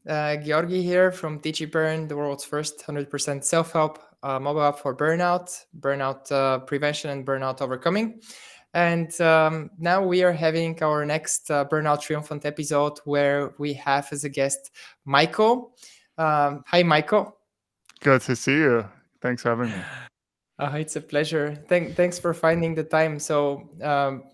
Georgi here from Digiburn, the world's first 100% self-help mobile app for burnout prevention and burnout overcoming. And now we are having our next Burnout Triumphant episode where we have as a guest Maiko. Hi, Maiko. Good to see you. Thanks for having me. It's a pleasure. Thanks for finding the time. So,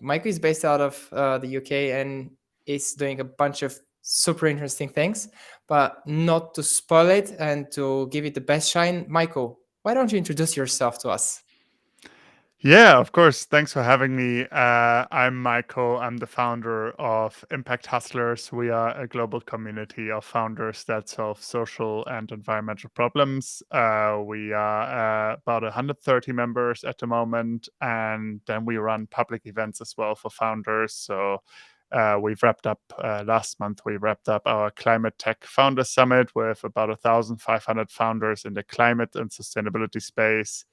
Maiko is based out of the UK and is doing a bunch of super interesting things. But not to spoil it and to give it the best shine, Maiko, why don't you introduce yourself to us? Yeah, of course. Thanks for having me. I'm Maiko. I'm the founder of Impact Hustlers. We are a global community of founders that solve social and environmental problems. We are about 130 members at the moment, and then we run public events as well for founders. So we've wrapped up last month. We wrapped up our Climate Tech Founders Summit with about 1,500 founders in the climate and sustainability space.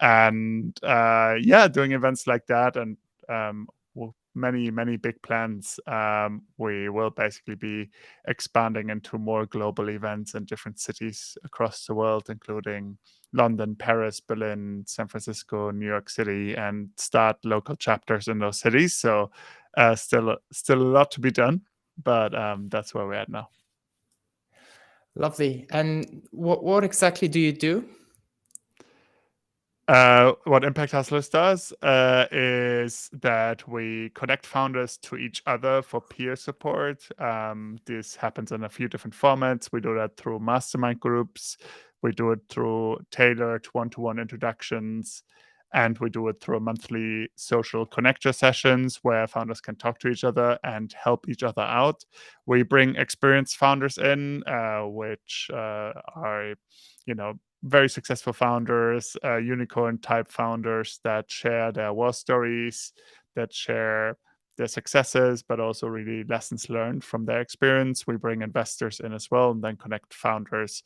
And yeah, doing events like that and many big plans. We will basically be expanding into more global events in different cities across the world, including London, Paris, Berlin, San Francisco, New York City, and start local chapters in those cities. So still a lot to be done, but that's where we're at now. Lovely. And what exactly do you do? What Impact Hustlers does is that we connect founders to each other for peer support. This happens in a few different formats. We do that through mastermind groups, we do it through tailored one-to-one introductions, and we do it through monthly social connector sessions where founders can talk to each other and help each other out. We bring experienced founders in, which are, very successful founders, unicorn type founders that share their war stories, that share their successes, but also really lessons learned from their experience. We bring investors in as well and then connect founders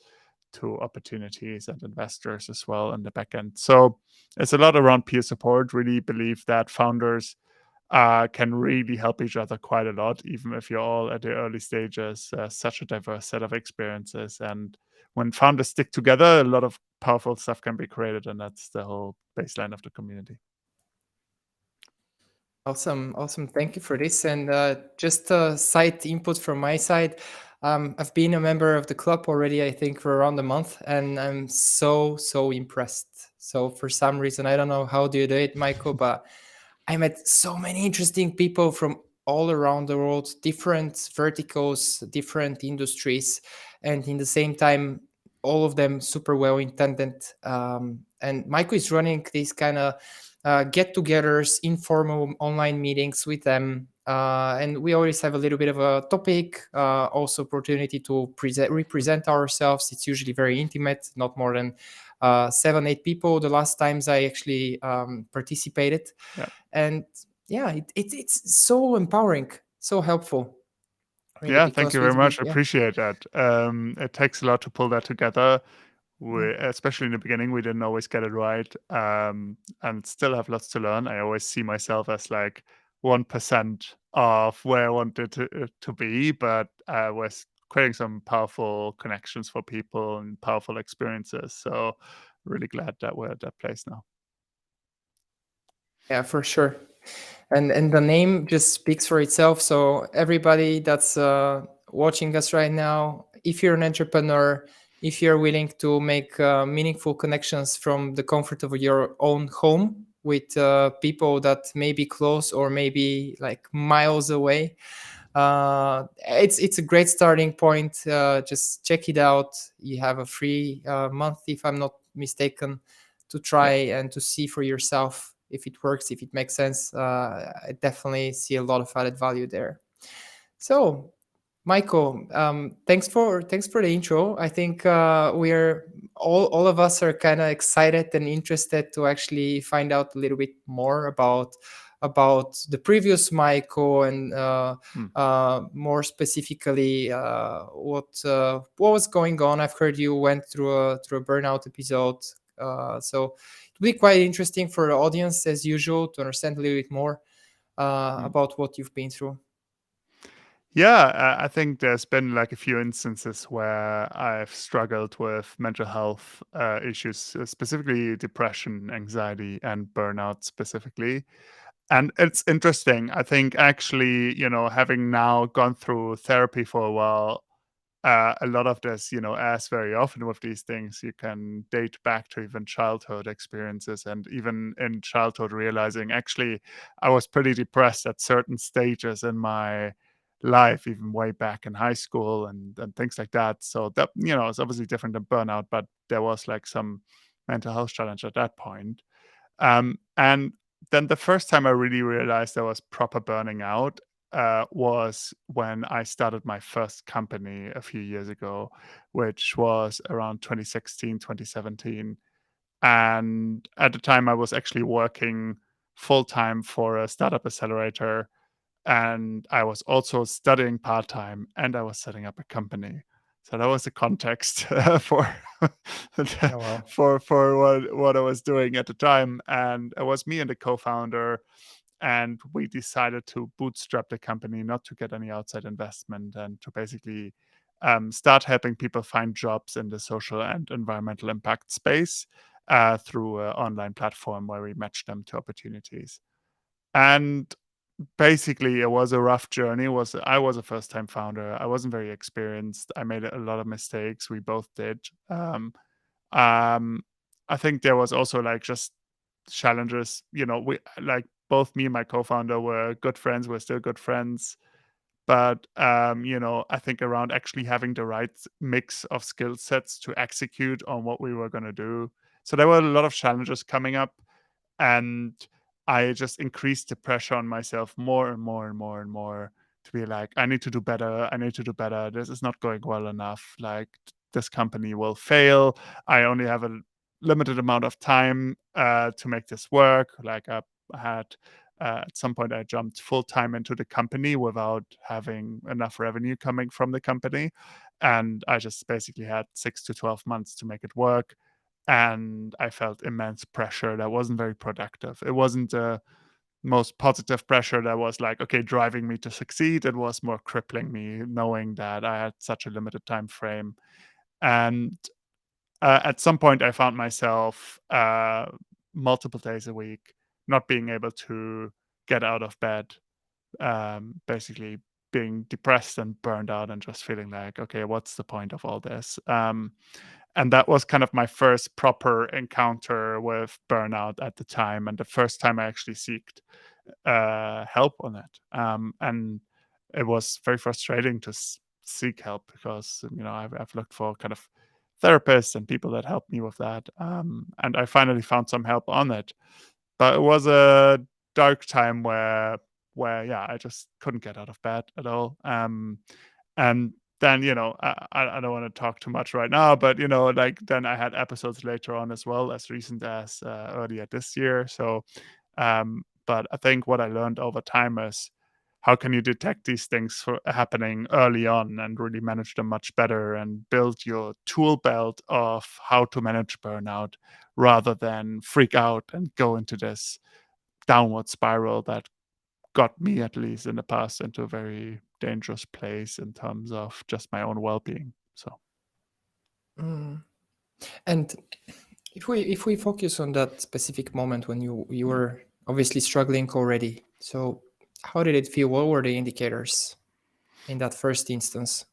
to opportunities and investors as well in the back end. So it's a lot around peer support. Really believe that founders can really help each other quite a lot, even if you're all at the early stages. Such a diverse set of experiences, and when founders stick together, a lot of powerful stuff can be created, and that's the whole baseline of the community. Awesome. Thank you for this. And just a side input from my side. I've been a member of the club already, I think, for around a month, and I'm so impressed. So for some reason, I don't know how do you do it, Michael, but I met so many interesting people from all around the world, different verticals, different industries, and in the same time, all of them super well intended. And Michael is running these kind of get-togethers, informal online meetings with them, and we always have a little bit of a topic, also opportunity to represent ourselves. It's usually very intimate, not more than 7-8 people the last times I actually participated. Yeah. And yeah, it's so empowering, so helpful, really, Yeah, thank because you very much. I yeah. appreciate that. It takes a lot to pull that together. Mm. Especially in the beginning, we didn't always get it right, and still have lots to learn. I always see myself as like 1% of where I wanted to be, but I was creating some powerful connections for people and powerful experiences. So really glad that we're at that place now. Yeah, for sure. And the name just speaks for itself. So everybody that's watching us right now, if you're an entrepreneur, if you're willing to make meaningful connections from the comfort of your own home with people that may be close or maybe like miles away, it's a great starting point. Just check it out. You have a free month, if I'm not mistaken, to try Yeah. and to see for yourself if it works, if it makes sense. I definitely see a lot of added value there. So, Michael, thanks for the intro. I think we're all of us are kind of excited and interested to actually find out a little bit more about the previous Michael and more specifically what was going on. I've heard you went through a burnout episode, so it'll be quite interesting for the audience as usual to understand a little bit more Mm. about what you've been through. Yeah, I think there's been like a few instances where I've struggled with mental health issues, specifically depression, anxiety, and burnout specifically. And it's interesting. I think actually, having now gone through therapy for a while, a lot of this, as very often with these things, you can date back to even childhood experiences, and even in childhood, realizing actually I was pretty depressed at certain stages in my life, even way back in high school and things like that. So that, it's obviously different than burnout, but there was like some mental health challenge at that point. And then the first time I really realized I was proper burning out was when I started my first company a few years ago, which was around 2016, 2017. And at the time, I was actually working full time for a startup accelerator, and I was also studying part time, and I was setting up a company. So that was the context for Oh, wow. for what I was doing at the time, and it was me and the co-founder, and we decided to bootstrap the company, not to get any outside investment, and to basically start helping people find jobs in the social and environmental impact space through an online platform where we match them to opportunities. And basically, it was a rough journey. I was a first time founder. I wasn't very experienced. I made a lot of mistakes. We both did. Um, I think there was also like just challenges. We like both me and my co-founder were good friends. We're still good friends. But I think around actually having the right mix of skill sets to execute on what we were going to do. So there were a lot of challenges coming up, and I just increased the pressure on myself more and more and more and more to be like, I need to do better. I need to do better. This is not going well enough. Like, this company will fail. I only have a limited amount of time to make this work. Like, I had at some point I jumped full time into the company without having enough revenue coming from the company. And I just basically had 6 to 12 months to make it work, and I felt immense pressure that wasn't very productive. It wasn't the most positive pressure that was like, okay, driving me to succeed. It was more crippling me knowing that I had such a limited time frame. And at some point, I found myself multiple days a week not being able to get out of bed, basically being depressed and burned out and just feeling like, okay, what's the point of all this? And that was kind of my first proper encounter with burnout at the time, and the first time I actually seeked help on it. And it was very frustrating to seek help because I've looked for kind of therapists and people that help me with that, and I finally found some help on it. But it was a dark time where yeah, I just couldn't get out of bed at all. And then I don't want to talk too much right now, but like then I had episodes later on as well, as recent as earlier this year. So but I think what I learned over time is how can you detect these things for happening early on and really manage them much better and build your tool belt of how to manage burnout rather than freak out and go into this downward spiral that got me, at least in the past, into a very dangerous place in terms of just my own well-being. So Mm. And if we focus on that specific moment when you were obviously struggling already, so how did it feel? What were the indicators in that first instance?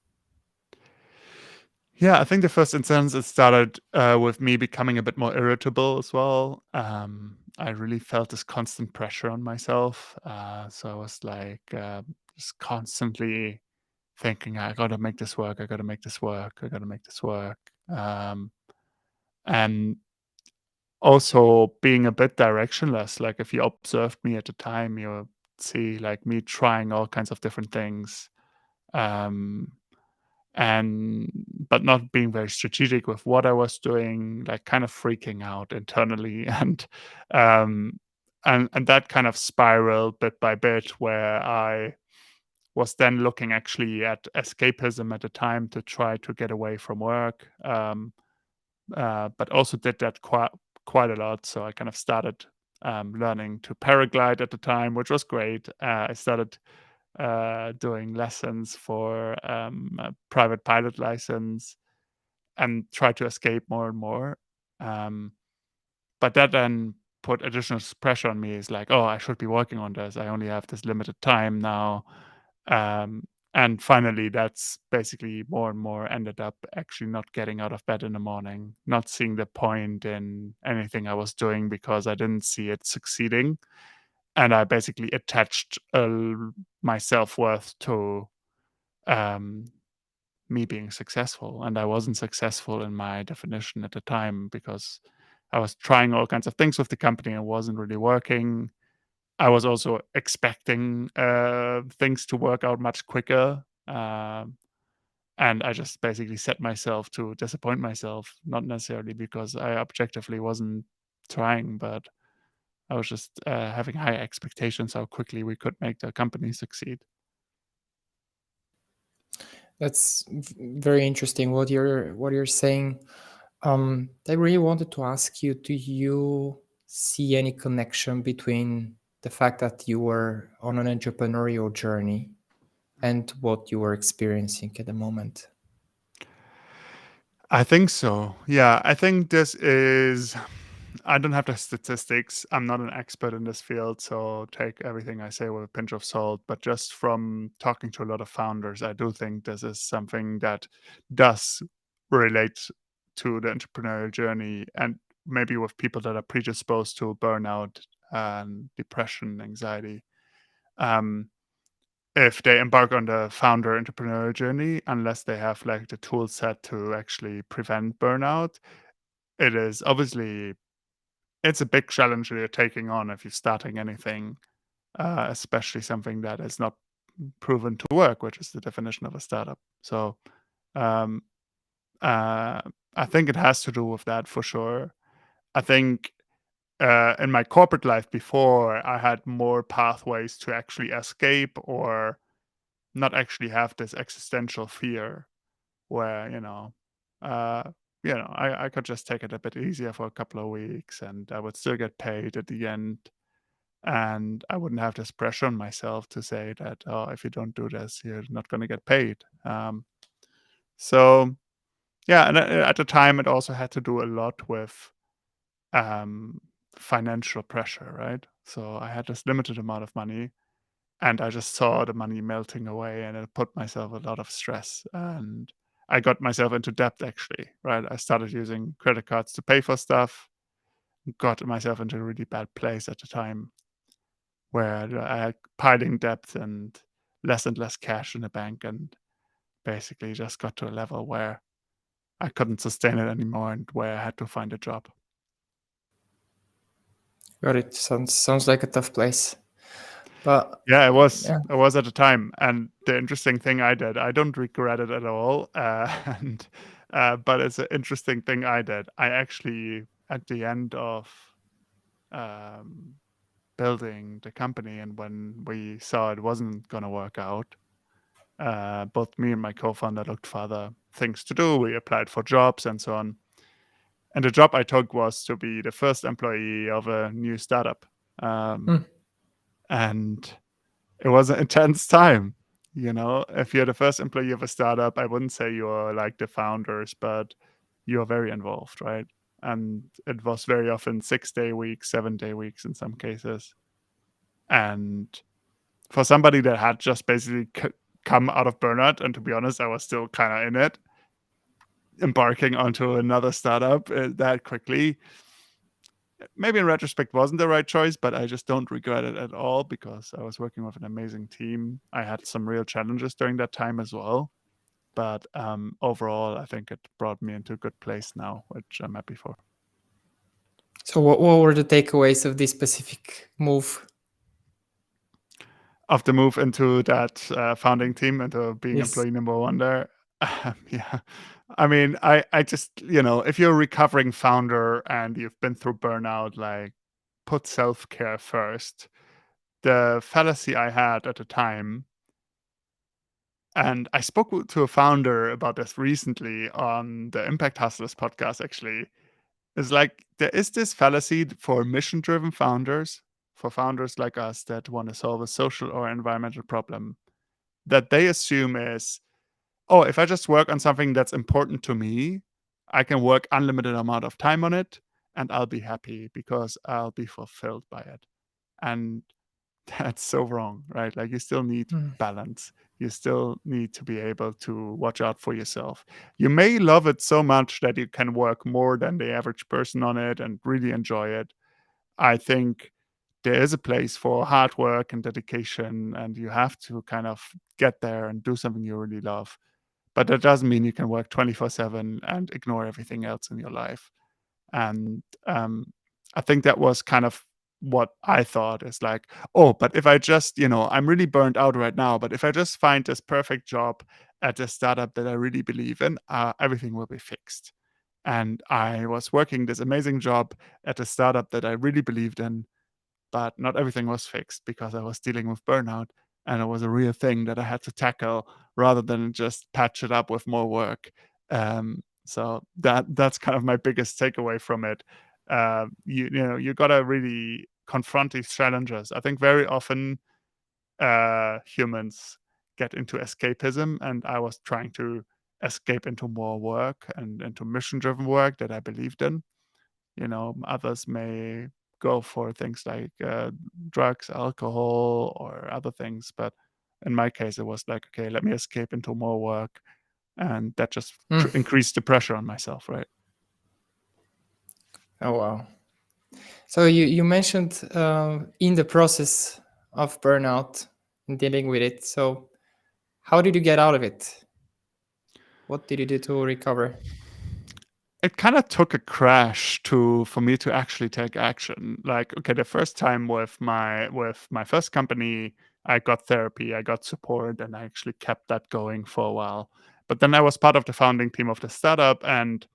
yeah, I think the first instance, it started with me becoming a bit more irritable as well. I really felt this constant pressure on myself. So I was like just constantly thinking, I got to make this work. I got to make this work. I got to make this work. And also being a bit directionless. Like, if you observed me at the time, you'll see like me trying all kinds of different things. Um, and but not being very strategic with what I was doing, like kind of freaking out internally, um and that kind of spiraled bit by bit, where I was then looking actually at escapism at the time to try to get away from work, but also did that quite a lot. So I kind of started learning to paraglide at the time, which was great. I started doing lessons for a private pilot license, and try to escape more and more. Um, but that then put additional pressure on me. It's like, oh, I should be working on this. I only have this limited time now. Um, and finally, that's basically more and more ended up actually not getting out of bed in the morning, not seeing the point in anything I was doing because I didn't see it succeeding. And I basically attached my self worth to um, me being successful. And I wasn't successful in my definition at the time because I was trying all kinds of things with the company and wasn't really working. I was also expecting things to work out much quicker. And I just basically set myself to disappoint myself, not necessarily because I objectively wasn't trying, but I was just having high expectations how quickly we could make the company succeed. That's very interesting what you're saying. I really wanted to ask you, do you see any connection between the fact that you were on an entrepreneurial journey and what you were experiencing at the moment? I think so. Yeah, I think this is. I don't have the statistics. I'm not an expert in this field, so take everything I say with a pinch of salt. But just from talking to a lot of founders, I do think this is something that does relate to the entrepreneurial journey, and maybe with people that are predisposed to burnout and depression, anxiety. Um, if they embark on the founder entrepreneurial journey, unless they have like the tool set to actually prevent burnout, it is obviously it's a big challenge that you're taking on if you're starting anything, especially something that is not proven to work, which is the definition of a startup. So um, uh, I think it has to do with that for sure. I think in my corporate life before, I had more pathways to actually escape or not actually have this existential fear where uh, I could just take it a bit easier for a couple of weeks and I would still get paid at the end, and I wouldn't have this pressure on myself to say that, oh, if you don't do this you're not going to get paid. So yeah, and at the time it also had to do a lot with um, financial pressure, right? So I had this limited amount of money and I just saw the money melting away and it put myself a lot of stress, and I got myself into debt actually, right? I started using credit cards to pay for stuff, got myself into a really bad place at the time where I had piling debt and less cash in the bank, and basically just got to a level where I couldn't sustain it anymore and where I had to find a job. Got it. Sounds like a tough place. But Yeah, it was. yeah. It was at the time, and the interesting thing I did, I don't regret it at all. And but it's an interesting thing I did. I actually, at the end of um, building the company, and when we saw it wasn't going to work out, both me and my co-founder looked for other things to do. We applied for jobs and so on. And the job I took was to be the first employee of a new startup. Um, Hmm. and it was an intense time. If you're the first employee of a startup, I wouldn't say you're like the founders, but you're very involved, right? And it was very often 6-day weeks, 7-day weeks in some cases. And for somebody that had just basically come out of burnout, and to be honest, I was still kind of in it, embarking onto another startup that quickly, maybe in retrospect wasn't the right choice, but I just don't regret it at all because I was working with an amazing team. I had some real challenges during that time as well, but overall, I think it brought me into a good place now, which I'm happy for. So what were the takeaways of this specific move? Of the move into that founding team, into being Yes. employee number one there, yeah. I mean, I just, if you're a recovering founder and you've been through burnout, like put self care first. The fallacy I had at the time, and I spoke to a founder about this recently on the Impact Hustlers podcast, actually, is like there is this fallacy for mission driven founders, for founders like us that want to solve a social or environmental problem. that they assume is, oh, if I just work on something that's important to me, I can work unlimited amount of time on it and I'll be happy because I'll be fulfilled by it. And that's so wrong, right? Like you still need Mm. balance. You still need to be able to watch out for yourself. You may love it so much that you can work more than the average person on it and really enjoy it. I think there is a place for hard work and dedication, and you have to kind of get there and do something you really love. But that doesn't mean you can work 24/7 and ignore everything else in your life. And I think that was kind of what I thought is like, oh, but if I just, I'm really burned out right now, but if I just find this perfect job at a startup that I really believe in, everything will be fixed. And I was working this amazing job at a startup that I really believed in, but not everything was fixed because I was dealing with burnout and it was a real thing that I had to tackle rather than just patch it up with more work. So that's kind of my biggest takeaway from it. You gotta really confront these challenges. I think very often humans get into escapism, and I was trying to escape into more work and into mission driven work that I believed in. Others may go for things like drugs, alcohol, or other things. But in my case, it was like, okay, let me escape into more work. And that just Mm. increased the pressure on myself, right? Oh wow. So you mentioned in the process of burnout and dealing with it. So how did you get out of it? What did you do to recover? It kind of took a crash to for me to actually take action. Like, okay, the first time with my first company, I got therapy, I got support, and I actually kept that going for a while. But then I was part of the founding team of the startup, and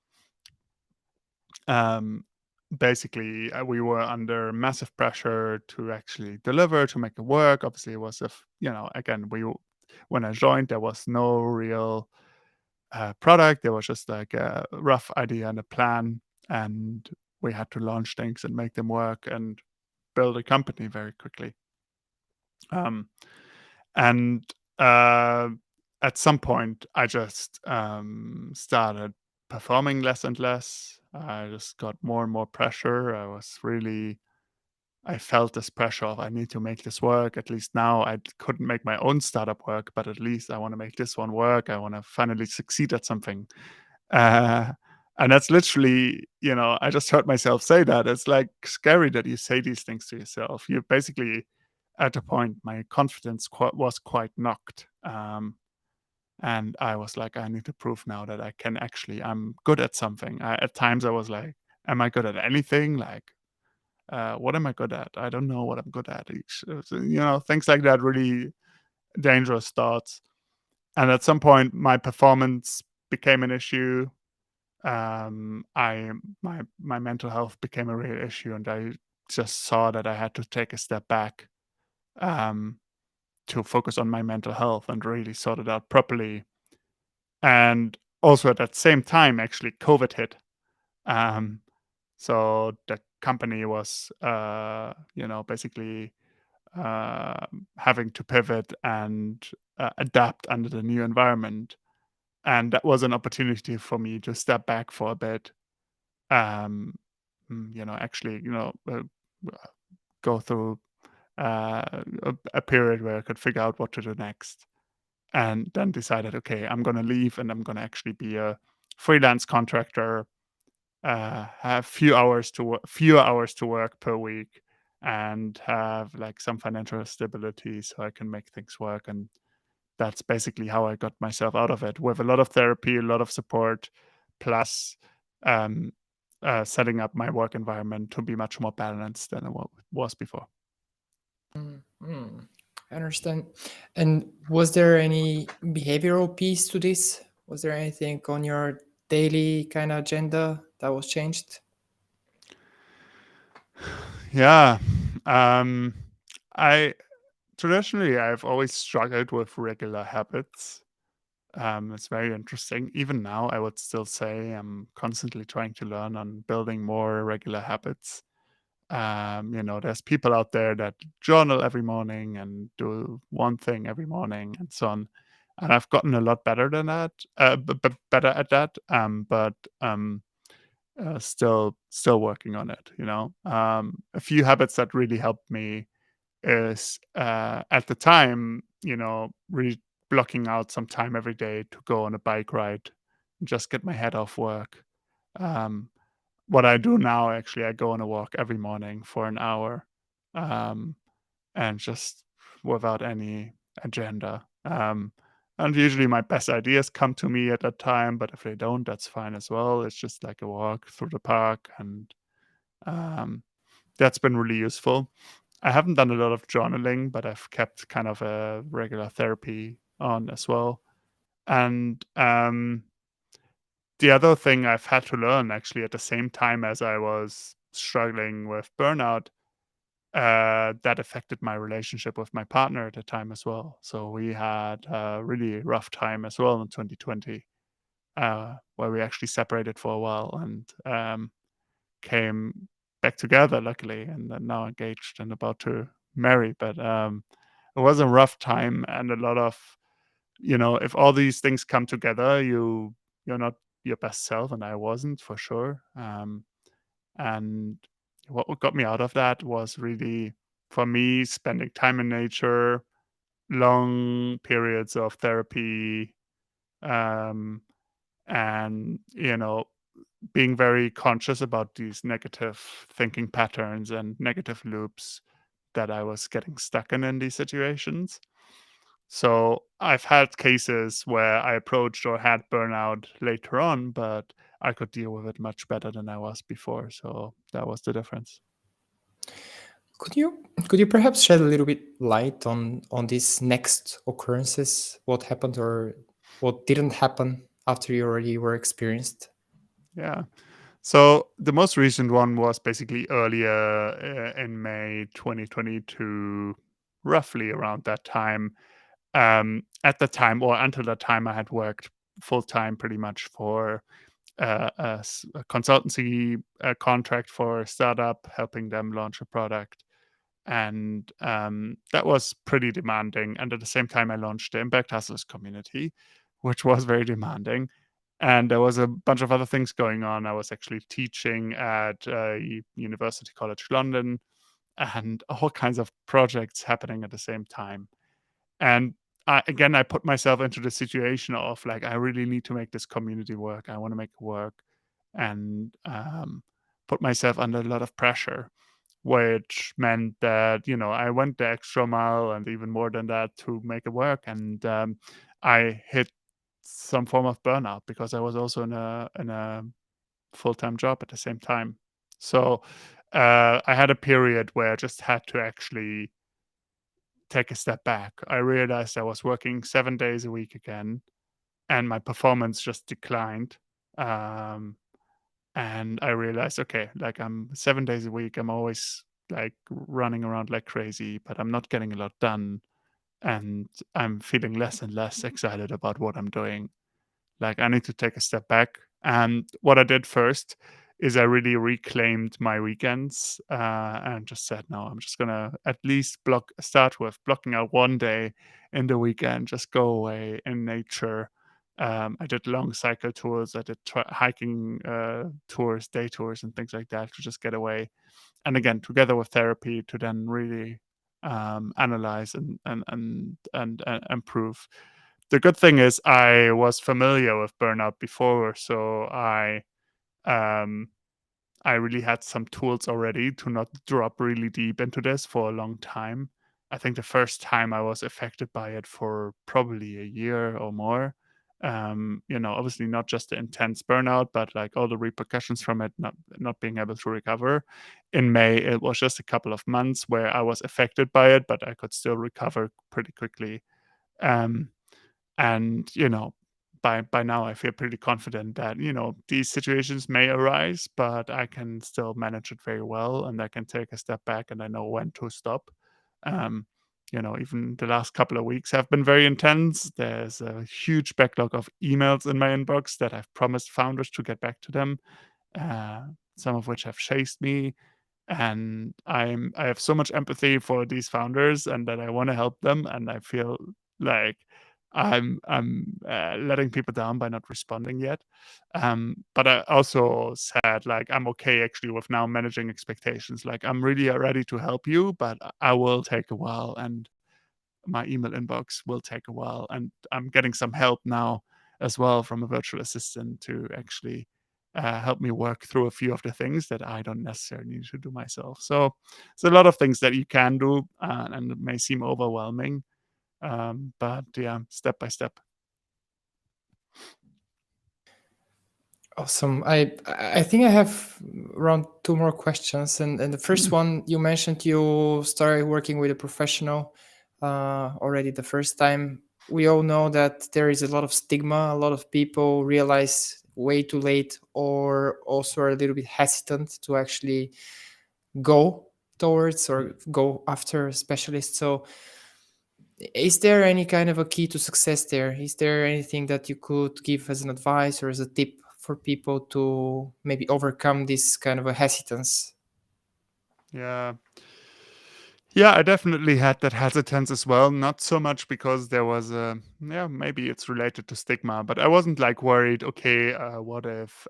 um, basically we were under massive pressure to actually deliver, to make it work. Obviously, it was again, when I joined, there was no real product. There was just like a rough idea and a plan, and we had to launch things and make them work and build a company very quickly. Um, and uh, at some point, I just started performing less and less. I just got more and more pressure. I felt this pressure of I need to make this work. At least now I couldn't make my own startup work, but at least I want to make this one work. I want to finally succeed at something. Uh, and that's literally, I just heard myself say that. It's like scary that you say these things to yourself. You basically, at a point, my confidence was quite knocked. And I was like, I need to prove now that I'm good at something. At times I was like, am I good at anything? Like, what am I good at? I don't know what I'm good at. Things like that, really dangerous thoughts. And at some point, my performance became an issue. My mental health became a real issue, and I just saw that I had to take a step back um, to focus on my mental health and really sort it out properly. And also at that same time, actually, COVID hit. Um, so the company was, basically having to pivot and adapt under the new environment. And that was an opportunity for me to step back for a bit, um, actually, go through a period where I could figure out what to do next. And then decided, okay, I'm going to leave and I'm going to actually be a freelance contractor, have fewer hours to work per week, and have like some financial stability so I can make things work. And that's basically how I got myself out of it, with a lot of therapy, a lot of support, plus um, setting up my work environment to be much more balanced than it was before. Mm, I understand. And was there any behavioral piece to this? Was there anything on your daily kind of agenda that was changed? Yeah. Um, I traditionally I've always struggled with regular habits. It's very interesting. Even now, I would still say I'm constantly trying to learn on building more regular habits. There's people out there that journal every morning and do one thing every morning and so on. And I've gotten a lot better than that, better at that. But still working on it. A few habits that really helped me is at the time, really blocking out some time every day to go on a bike ride and just get my head off work. Um, what I do now, actually, I go on a walk every morning for an hour, um, and just without any agenda. And usually my best ideas come to me at that time, but if they don't, that's fine as well. It's just like a walk through the park, and um, that's been really useful. I haven't done a lot of journaling, but I've kept kind of a regular therapy on as well. And the other thing I've had to learn actually at the same time as I was struggling with burnout, that affected my relationship with my partner at the time as well. So we had a really rough time as well in 2020, where we actually separated for a while and came back together, luckily, and are now engaged and about to marry. But it was a rough time, and a lot of, if all these things come together, you're not your best self, and I wasn't for sure. And what got me out of that was really, for me, spending time in nature, long periods of therapy, um, and being very conscious about these negative thinking patterns and negative loops that I was getting stuck in these situations. So I've had cases where I approached or had burnout later on, but I could deal with it much better than I was before. So that was the difference. Could you could you perhaps shed a little bit light on these next occurrences? What happened or what didn't happen after you already were experienced? Yeah. So the most recent one was basically earlier in May 2022, roughly around that time. At the time, or until that time, I had worked full time pretty much for a consultancy contract for a startup, helping them launch a product. And that was pretty demanding. And at the same time, I launched the Impact Hustlers community, which was very demanding. And there was a bunch of other things going on. I was actually teaching at University College London, and all kinds of projects happening at the same time. And I put myself into the situation of like, I really need to make this community work. I want to make it work, and put myself under a lot of pressure, which meant that I went the extra mile and even more than that to make it work. And I hit some form of burnout because I was also in a full time job at the same time. So I had a period where I just had to actually take a step back. I realized I was working 7 days a week again, and my performance just declined. Um, and I realized, okay, like I'm 7 days a week, I'm always like running around like crazy, but I'm not getting a lot done. And I'm feeling less and less excited about what I'm doing. Like I need to take a step back. And what I did first is I really reclaimed my weekends and just said, no, I'm just gonna at least start with blocking out one day in the weekend, just go away in nature. I did long cycle tours, I did hiking tours, day tours, and things like that to just get away. And again, together with therapy, to then really analyze and improve. The good thing is I was familiar with burnout before, so um, I really had some tools already to not drop really deep into this for a long time. I think the first time I was affected by it for probably a year or more. Obviously not just the intense burnout, but like all the repercussions from it, not being able to recover. In May, it was just a couple of months where I was affected by it, but I could still recover pretty quickly. Um, and by now I feel pretty confident that these situations may arise, but I can still manage it very well, and I can take a step back, and I know when to stop. um Even the last couple of weeks have been very intense. There's a huge backlog of emails in my inbox that I've promised founders to get back to them, uh, some of which have chased me. and I have so much empathy for these founders and that I want to help them, and I feel like I'm letting people down by not responding yet. But I also said like I'm okay actually with now managing expectations. Like I'm really ready to help you, but I will take a while, and my email inbox will take a while. And I'm getting some help now as well from a virtual assistant to actually help me work through a few of the things that I don't necessarily need to do myself. So there's a lot of things that you can do, and it may seem overwhelming, but yeah, step by step. Awesome. I think I have around two more questions, and the first one, you mentioned you started working with a professional already the first time. We all know that there is a lot of stigma. A lot of people realize way too late, or also are a little bit hesitant to actually go towards or go after a specialist. So is there any kind of a key to success there? Is there anything that you could give as an advice or as a tip for people to maybe overcome this kind of a hesitance? Yeah. Yeah, I definitely had that hesitance as well. Not so much because there was yeah, maybe it's related to stigma, but I wasn't like worried, okay, what if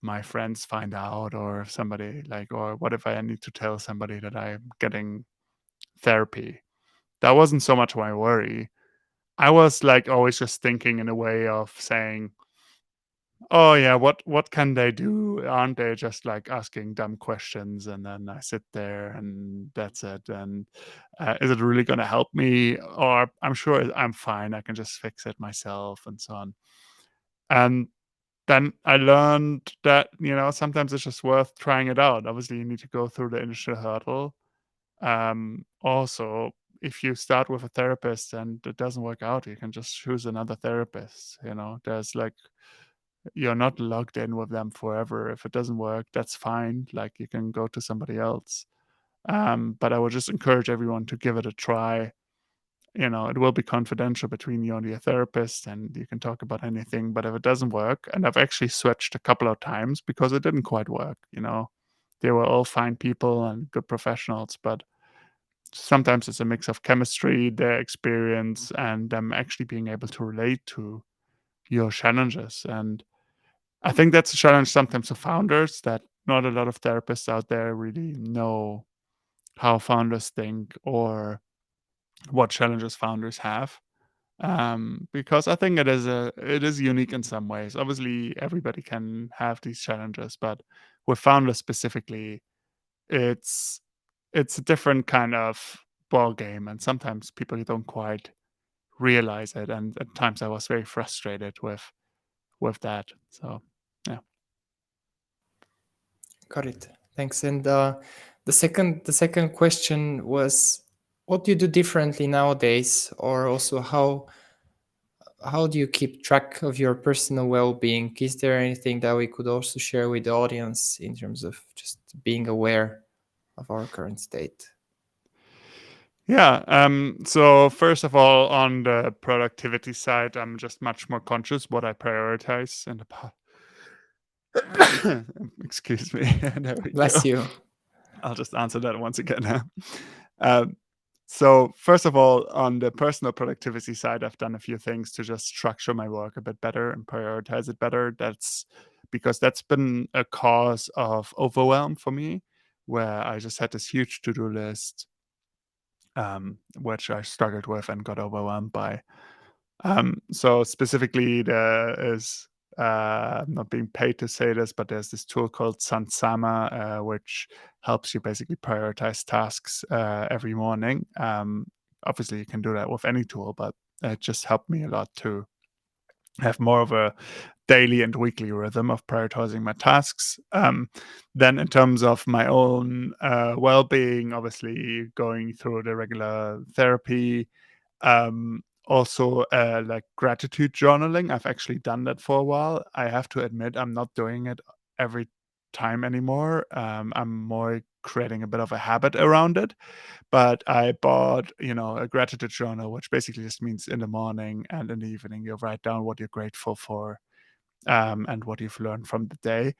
my friends find out, or if somebody like, or what if I need to tell somebody that I'm getting therapy? That wasn't so much my worry. I was like always just thinking in a way of saying, "Oh yeah, what can they do? Aren't they just like asking dumb questions?" And then I sit there and that's it. And is it really going to help me? Or I'm sure I'm fine. I can just fix it myself and so on. And then I learned that, sometimes it's just worth trying it out. Obviously, you need to go through the initial hurdle. Also, if you start with a therapist and it doesn't work out, you can just choose another therapist. There's like, you're not logged in with them forever. If it doesn't work, that's fine. Like you can go to somebody else. But I would just encourage everyone to give it a try. It will be confidential between you and your therapist, and you can talk about anything. But if it doesn't work, and I've actually switched a couple of times because it didn't quite work. They were all fine people and good professionals, but sometimes it's a mix of chemistry, their experience, and them actually being able to relate to your challenges. And I think that's a challenge sometimes for founders, that not a lot of therapists out there really know how founders think or what challenges founders have. Because I think it is unique in some ways. Obviously, everybody can have these challenges, but with founders specifically, it's it's a different kind of ball game, and sometimes people don't quite realize it. And at times, I was very frustrated with that. So, yeah. Got it. Thanks. And the second question was, what do you do differently nowadays, or also how do you keep track of your personal well-being? Is there anything that we could also share with the audience in terms of just being aware of our current state? Yeah. So first of all, on the productivity side, I'm just much more conscious what I prioritize in the past. Excuse me. There we go. Bless you. I'll just answer that once again. Huh? Um, so first of all, on the personal productivity side, I've done a few things to just structure my work a bit better and prioritize it better. That's because that's been a cause of overwhelm for me, where I just had this huge to-do list, which I struggled with and got overwhelmed by. So specifically, there is, I'm not being paid to say this, but there's this tool called Sansama, which helps you basically prioritize tasks every morning. Obviously, you can do that with any tool, but it just helped me a lot to have more of a daily and weekly rhythm of prioritizing my tasks. Then, in terms of my own well-being, obviously going through the regular therapy, also like gratitude journaling. I've actually done that for a while. I have to admit, I'm not doing it every time anymore. I'm more creating a bit of a habit around it. But I bought, a gratitude journal, which basically just means in the morning and in the evening, you write down what you're grateful for, and what you've learned from the day.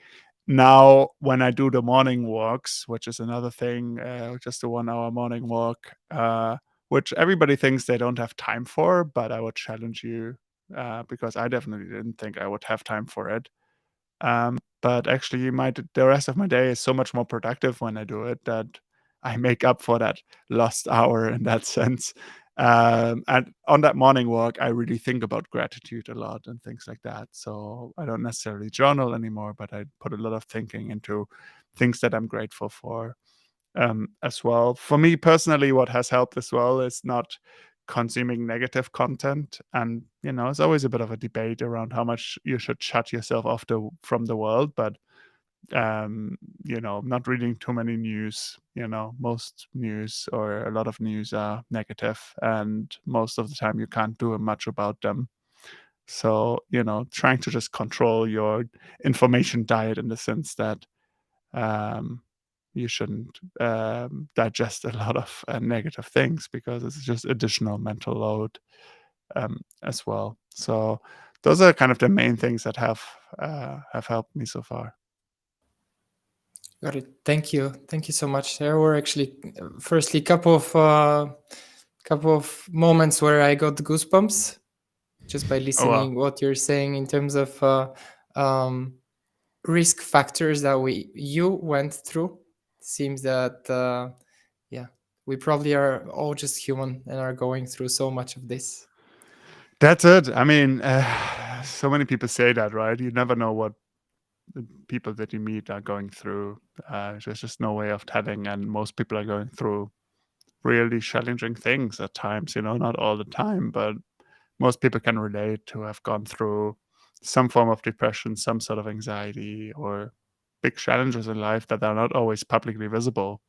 Now, when I do the morning walks, which is another thing, just a 1 hour morning walk, which everybody thinks they don't have time for, but I would challenge you because I definitely didn't think I would have time for it. But actually, the rest of my day is so much more productive when I do it that I make up for that lost hour in that sense. And on that morning walk, I really think about gratitude a lot and things like that. So I don't necessarily journal anymore, but I put a lot of thinking into things that I'm grateful for as well. For me personally, what has helped as well is not consuming negative content. And, it's always a bit of a debate around how much you should shut yourself off from the world. But, not reading too many news, most news or a lot of news are negative, and most of the time you can't do much about them. So, trying to just control your information diet in the sense that um, you shouldn't digest a lot of negative things because it's just additional mental load as well. So those are kind of the main things that have helped me so far. Got it. Thank you so much. There were actually, firstly, couple of moments where I got goosebumps just by Oh wow. listening what you're saying in terms of um, risk factors that you went through. Seems that yeah, we probably are all just human and are going through so much of this. That's it. I mean, so many people say that, right? You never know what the people that you meet are going through. There's just no way of telling, and most people are going through really challenging things at times. Not all the time, but most people can relate to have gone through some form of depression, some sort of anxiety, or big challenges in life that are not always publicly visible,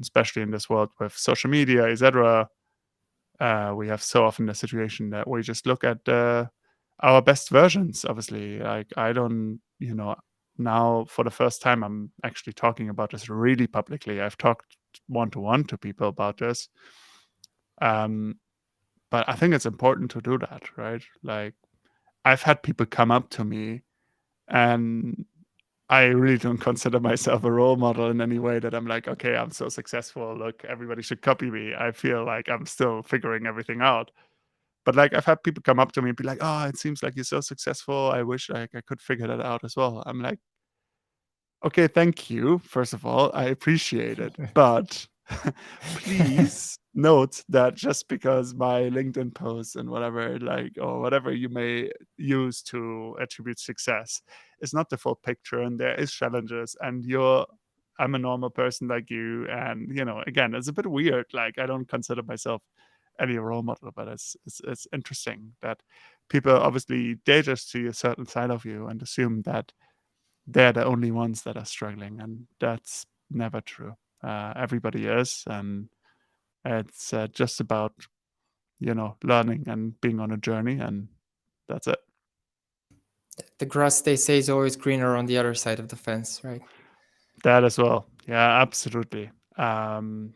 especially in this world with social media, etc. We have so often the situation that we just look at our best versions. Obviously, like I don't, now for the first time, I'm actually talking about this really publicly. I've talked one to one to people about this. Um, but I think it's important to do that, right? Like, I've had people come up to me, and I really don't consider myself a role model in any way that I'm like, okay, I'm so successful. Look, everybody should copy me. I feel like I'm still figuring everything out. But like, I've had people come up to me and be like, oh, it seems like you're so successful. I wish I could figure that out as well. I'm like, okay, thank you. First of all, I appreciate it. But please note that just because my LinkedIn posts and whatever, like, or whatever you may use to attribute success is not the full picture. And there is challenges. And I'm a normal person like you. And, again, it's a bit weird. Like, I don't consider myself any role model, but it's interesting that people obviously, they just see a certain side of you and assume that they're the only ones that are struggling, and that's never true. Everybody is, and it's just about learning and being on a journey, and that's it. The grass, they say, is always greener on the other side of the fence, right? That as well. Yeah, absolutely. And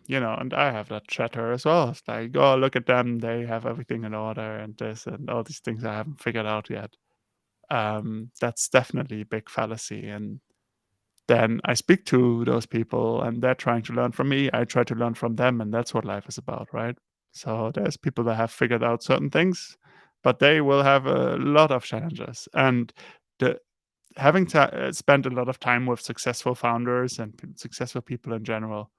I have that chatter as well. It's like, oh, look at them, they have everything in order, and this and all these things I haven't figured out yet. That's definitely a big fallacy, and then I speak to those people and they're trying to learn from me. I try to learn from them, and that's what life is about, right? So there's people that have figured out certain things, but they will have a lot of challenges. And the having spent a lot of time with successful founders and successful people in general,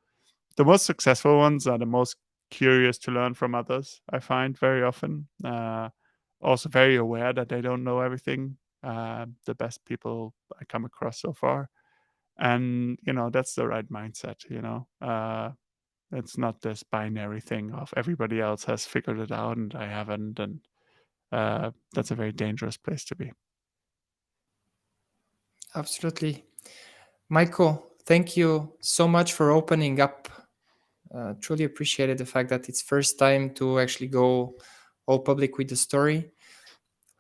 the most successful ones are the most curious to learn from others. I find very often, also very aware that they don't know everything. The best people I come across so far, and that's the right mindset. It's not this binary thing of everybody else has figured it out and I haven't, and that's a very dangerous place to be. Absolutely. Michael, thank you so much for opening up. Truly appreciated the fact that it's first time to actually go all public with the story.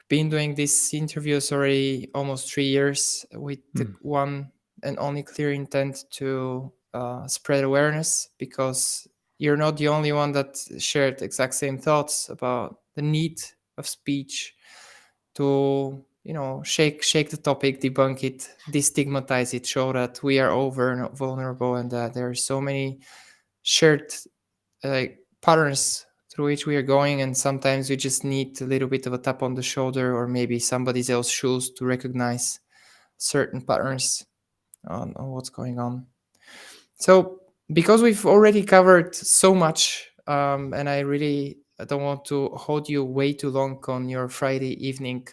Been doing these interviews already almost 3 years with the Mm. one and only clear intent to spread awareness, because you're not the only one that shared the exact same thoughts about the need of speech to shake the topic, debunk it, destigmatize it, show that we are over vulnerable and that there are so many shared patterns through which we are going, and sometimes we just need a little bit of a tap on the shoulder or maybe somebody else's shoes to recognize certain patterns on what's going on. So because we've already covered so much, and I don't want to hold you way too long on your Friday evening,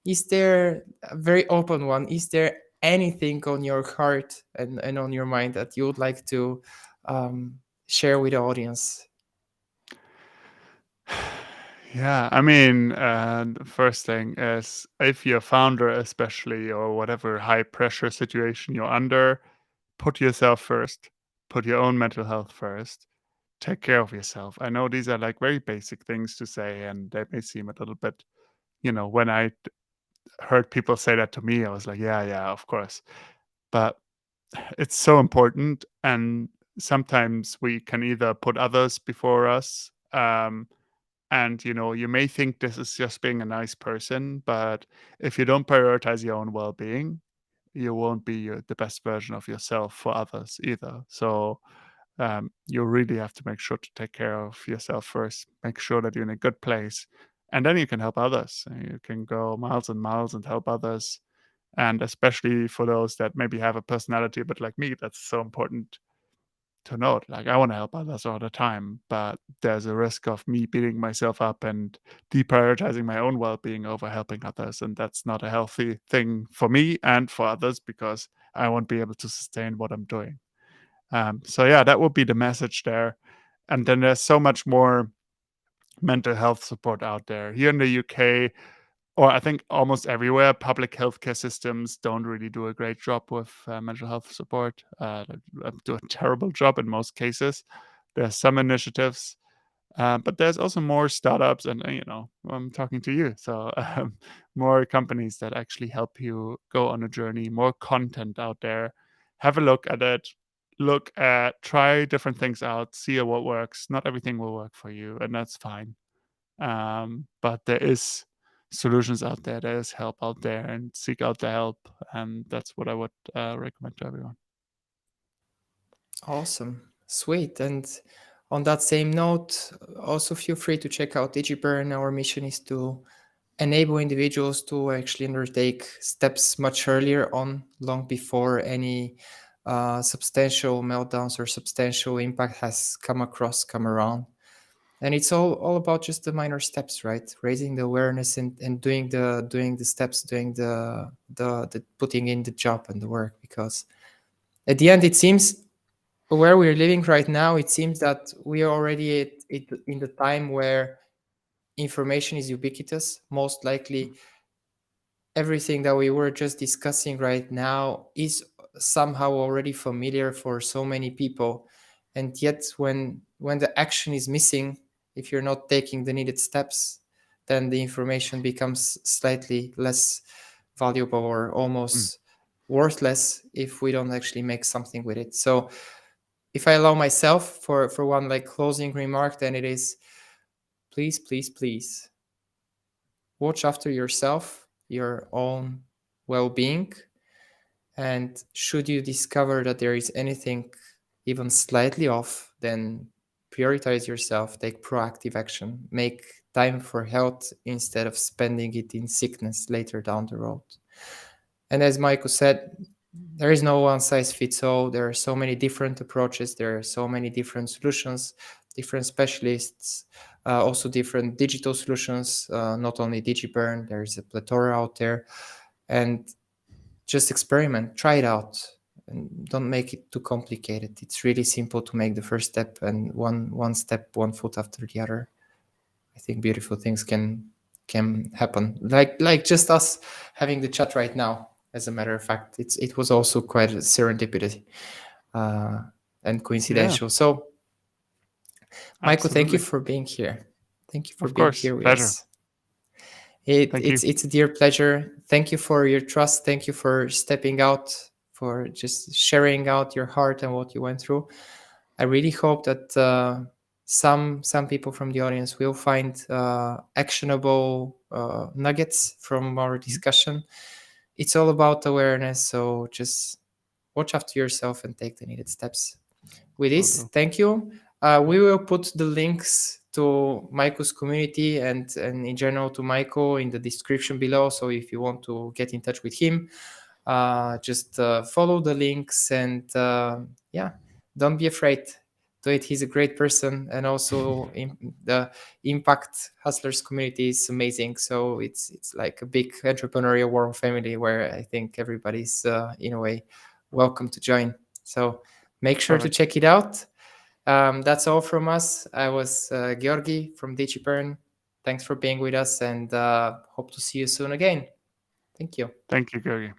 is there a very open one? Is there anything on your heart and on your mind that you would like to share with the audience? Yeah, I mean, the first thing is if you're a founder, especially, or whatever high pressure situation you're under, put yourself first, put your own mental health first, take care of yourself. I know these are like very basic things to say, and they may seem a little bit, when I heard people say that to me, I was like, yeah, yeah, of course. But it's so important. And sometimes we can either put others before us. And you may think this is just being a nice person, but if you don't prioritize your own well-being, you won't be the best version of yourself for others either. So you really have to make sure to take care of yourself first. Make sure that you're in a good place, and then you can help others. You can go miles and miles and help others. And especially for those that maybe have a personality a bit like me, that's so important to note. Like, I want to help others all the time, but there's a risk of me beating myself up and deprioritizing my own well-being over helping others, and that's not a healthy thing for me and for others, because I won't be able to sustain what I'm doing. So yeah, that would be the message there. And then there's so much more mental health support out there. Here in the UK, or I think almost everywhere, public healthcare systems don't really do a great job with mental health support. They do a terrible job in most cases. There are some initiatives, but there's also more startups, and I'm talking to you, so more companies that actually help you go on a journey. More content out there. Have a look at it. Try different things out. See what works. Not everything will work for you, and that's fine. But there is solutions out there. There is help out there, and seek out the help. And that's what I would recommend to everyone. Awesome. Sweet. And on that same note, also feel free to check out Digiburn. Our mission is to enable individuals to actually undertake steps much earlier on, long before any substantial meltdowns or substantial impact has come around. And it's all about just the minor steps, right? Raising the awareness and doing the steps, doing the putting in the job and the work. Because at the end, it seems where we're living right now, it seems that we are already in the time where information is ubiquitous. Most likely, everything that we were just discussing right now is somehow already familiar for so many people. And yet, when the action is missing, if you're not taking the needed steps, then the information becomes slightly less valuable or Mm. almost worthless if we don't actually make something with it. So if I allow myself for one like closing remark, then it is please, please, please watch after yourself, your own well-being, and should you discover that there is anything even slightly off, then prioritize yourself, take proactive action, make time for health instead of spending it in sickness later down the road. And as Maiko said, there is no one size fits all. There are so many different approaches. There are so many different solutions, different specialists, also different digital solutions, not only Digiburn, there's a plethora out there. And just experiment, try it out, and don't make it too complicated. It's really simple to make the first step, and one step, one foot after the other. I think beautiful things can happen. Like just us having the chat right now. As a matter of fact, it was also quite a serendipity and Yeah, coincidental. So, Michael, thank you absolutely. for being here. Thank you for Of being course. here with Pleasure. us. Thank you. It's a dear pleasure. Thank you for your trust. Thank you for stepping out, for just sharing out your heart and what you went through. I really hope that some people from the audience will find actionable nuggets from our discussion. It's all about awareness, so just watch after yourself and take the needed steps. With Will this, do. thank you. We will put the links to Maiko's community and in general to Maiko in the description below. So if you want to get in touch with him, just follow the links and yeah, don't be afraid. Do it. He's a great person, and also the Impact Hustlers community is amazing. So it's like a big entrepreneurial world family where I think everybody's in a way welcome to join. So make sure to Perfect. check it out. That's all from us. I was Georgi from Digiburn. Thanks for being with us, and hope to see you soon again. Thank you. Thank you, Georgi.